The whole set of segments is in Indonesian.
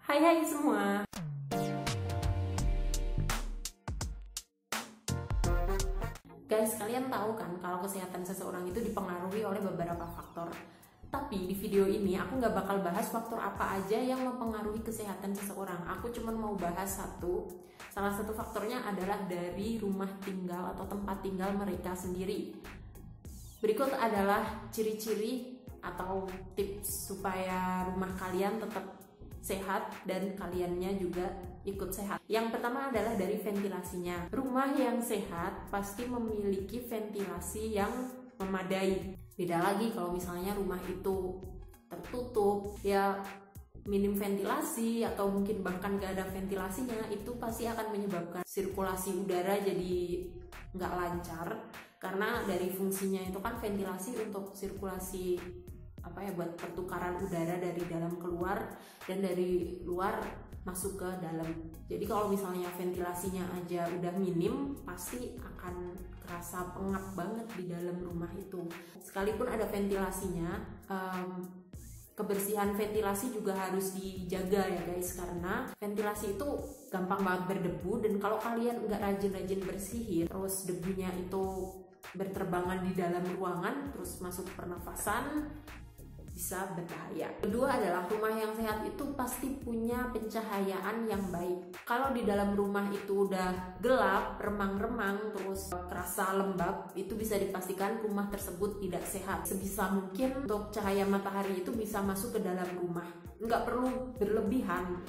Hai semua. Guys, kalian tahu kan kalau kesehatan seseorang itu dipengaruhi oleh beberapa faktor. Tapi di video ini aku nggak bakal bahas faktor apa aja yang mempengaruhi kesehatan seseorang. Aku cuma mau bahas satu. Salah satu faktornya adalah dari rumah tinggal atau tempat tinggal mereka sendiri. Berikut adalah ciri-ciri atau tips supaya rumah kalian tetap sehat dan kaliannya juga ikut sehat. Yang pertama adalah dari ventilasinya. Rumah yang sehat pasti memiliki ventilasi yang memadai. Beda lagi kalau misalnya rumah itu tertutup, ya minim ventilasi atau mungkin bahkan gak ada ventilasinya, itu pasti akan menyebabkan sirkulasi udara jadi nggak lancar. Karena dari fungsinya itu kan ventilasi untuk sirkulasi buat pertukaran udara dari dalam keluar dan dari luar masuk ke dalam. Jadi kalau misalnya ventilasinya aja udah minim, pasti akan kerasa pengap banget di dalam rumah itu. Sekalipun ada ventilasinya, kebersihan ventilasi juga harus dijaga ya guys, karena ventilasi itu gampang banget berdebu, dan kalau kalian nggak rajin-rajin bersihin, terus debunya itu berterbangan di dalam ruangan terus masuk pernafasan, bisa berbahaya. Kedua adalah rumah yang sehat itu pasti punya pencahayaan yang baik. Kalau di dalam rumah itu udah gelap, remang-remang, terus terasa lembab, itu bisa dipastikan rumah tersebut tidak sehat. Sebisa mungkin untuk cahaya matahari itu bisa masuk ke dalam rumah. Nggak perlu berlebihan,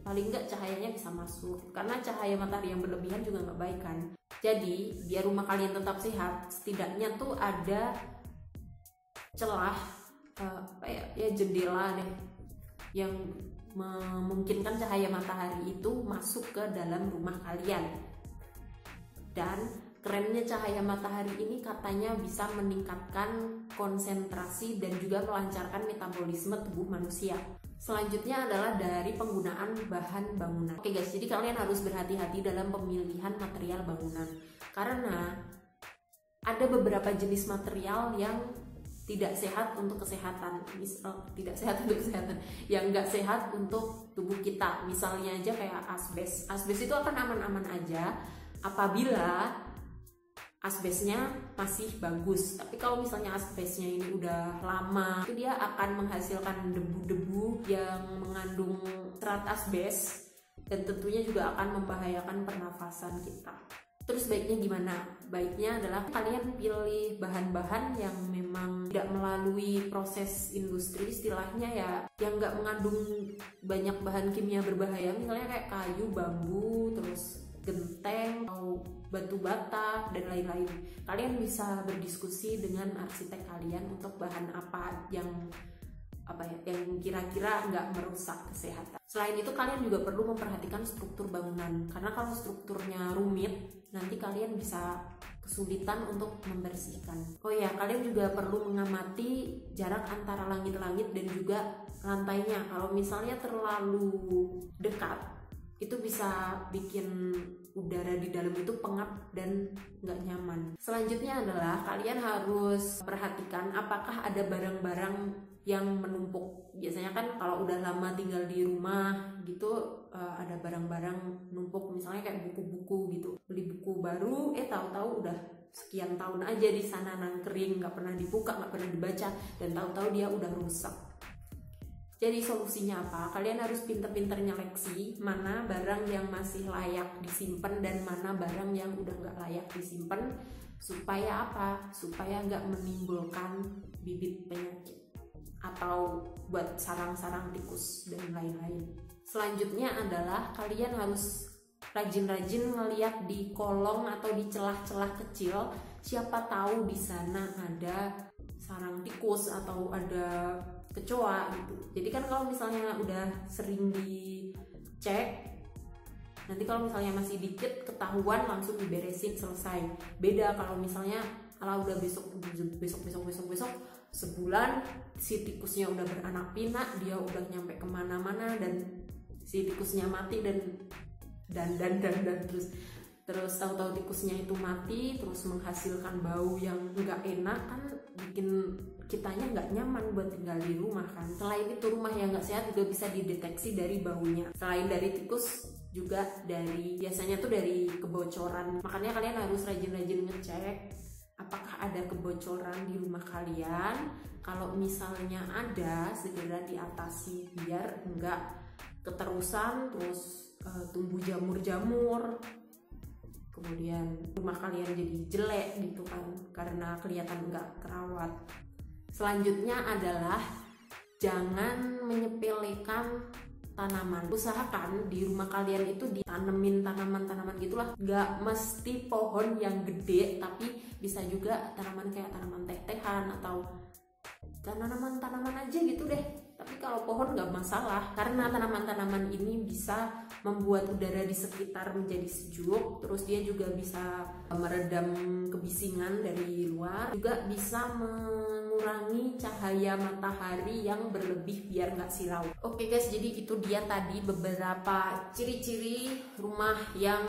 paling nggak cahayanya bisa masuk, karena cahaya matahari yang berlebihan juga nggak baik kan. Jadi biar rumah kalian tetap sehat, setidaknya tuh ada celah, jendela deh yang memungkinkan cahaya matahari itu masuk ke dalam rumah kalian. Dan kerennya cahaya matahari ini katanya bisa meningkatkan konsentrasi dan juga melancarkan metabolisme tubuh manusia. Selanjutnya adalah dari penggunaan bahan bangunan. Oke guys, jadi kalian harus berhati-hati dalam pemilihan material bangunan, karena ada beberapa jenis material yang tidak sehat untuk kesehatan, yang nggak sehat untuk tubuh kita. Misalnya aja kayak asbes. Asbes itu akan aman-aman aja apabila asbesnya masih bagus. Tapi kalau misalnya asbesnya ini udah lama, itu dia akan menghasilkan debu-debu yang mengandung serat asbes, dan tentunya juga akan membahayakan pernafasan kita. Terus baiknya gimana? Baiknya adalah kalian pilih bahan-bahan yang memang tidak melalui proses industri, istilahnya ya, yang nggak mengandung banyak bahan kimia berbahaya, misalnya kayak kayu, bambu, terus genteng, atau batu bata, dan lain-lain. Kalian bisa berdiskusi dengan arsitek kalian untuk bahan apa yang kira-kira nggak merusak kesehatan. Selain itu kalian juga perlu memperhatikan struktur bangunan, karena kalau strukturnya rumit, nanti kalian bisa kesulitan untuk membersihkan. Oh ya, kalian juga perlu mengamati jarak antara langit-langit dan juga lantainya. Kalau misalnya terlalu dekat, itu bisa bikin udara di dalam itu pengap dan nggak nyaman. Selanjutnya adalah kalian harus perhatikan apakah ada barang-barang yang menumpuk. Biasanya kan kalau udah lama tinggal di rumah gitu, ada barang-barang numpuk, misalnya kayak buku-buku gitu. Beli buku baru, tahu-tahu udah sekian tahun aja di sana nangkring, nggak pernah dibuka, nggak pernah dibaca, dan tahu-tahu dia udah rusak. Jadi solusinya apa? Kalian harus pinter-pinter nyeleksi mana barang yang masih layak disimpan dan mana barang yang udah nggak layak disimpan. Supaya apa? Supaya nggak menimbulkan bibit penyakit atau buat sarang-sarang tikus dan lain-lain. Selanjutnya adalah kalian harus rajin-rajin ngeliat di kolong atau di celah-celah kecil. Siapa tahu di sana ada sarang tikus atau ada kecoa gitu. Jadi kan kalau misalnya udah sering dicek, nanti kalau misalnya masih dikit ketahuan, langsung diberesin, selesai. Beda kalau misalnya udah besok sebulan si tikusnya udah beranak pinak, dia udah nyampe kemana-mana dan si tikusnya mati dan terus tahu-tahu tikusnya itu mati terus menghasilkan bau yang nggak enak, kan bikin kitanya nggak nyaman buat tinggal di rumah kan. Selain itu rumah yang nggak sehat juga bisa dideteksi dari baunya. Selain dari tikus juga biasanya tuh dari kebocoran. Makanya kalian harus rajin-rajin ngecek apakah ada kebocoran di rumah kalian. Kalau misalnya ada, segera diatasi biar enggak keterusan terus tumbuh jamur-jamur, kemudian rumah kalian jadi jelek gitu kan karena kelihatan enggak terawat. Selanjutnya adalah jangan menyepelekan tanaman. Usahakan di rumah kalian itu ditanemin tanaman-tanaman gitulah. Nggak mesti pohon yang gede, tapi bisa juga tanaman kayak tanaman teh-tehan atau tanaman-tanaman aja gitu deh. Tapi kalau pohon nggak masalah, karena tanaman-tanaman ini bisa membuat udara di sekitar menjadi sejuk. Terus dia juga bisa meredam kebisingan dari luar, juga bisa mengurangi cahaya matahari yang berlebih biar nggak silau. Oke guys, jadi itu dia tadi beberapa ciri-ciri rumah yang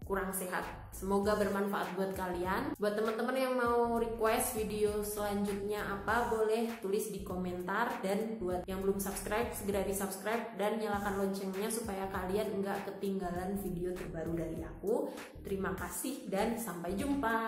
kurang sehat. Semoga bermanfaat buat kalian. Buat teman-teman yang mau request video selanjutnya apa, boleh tulis di komentar. Dan buat yang belum subscribe, segera di subscribe dan nyalakan loncengnya supaya kalian nggak ketinggalan video terbaru dari aku. Terima kasih dan sampai jumpa.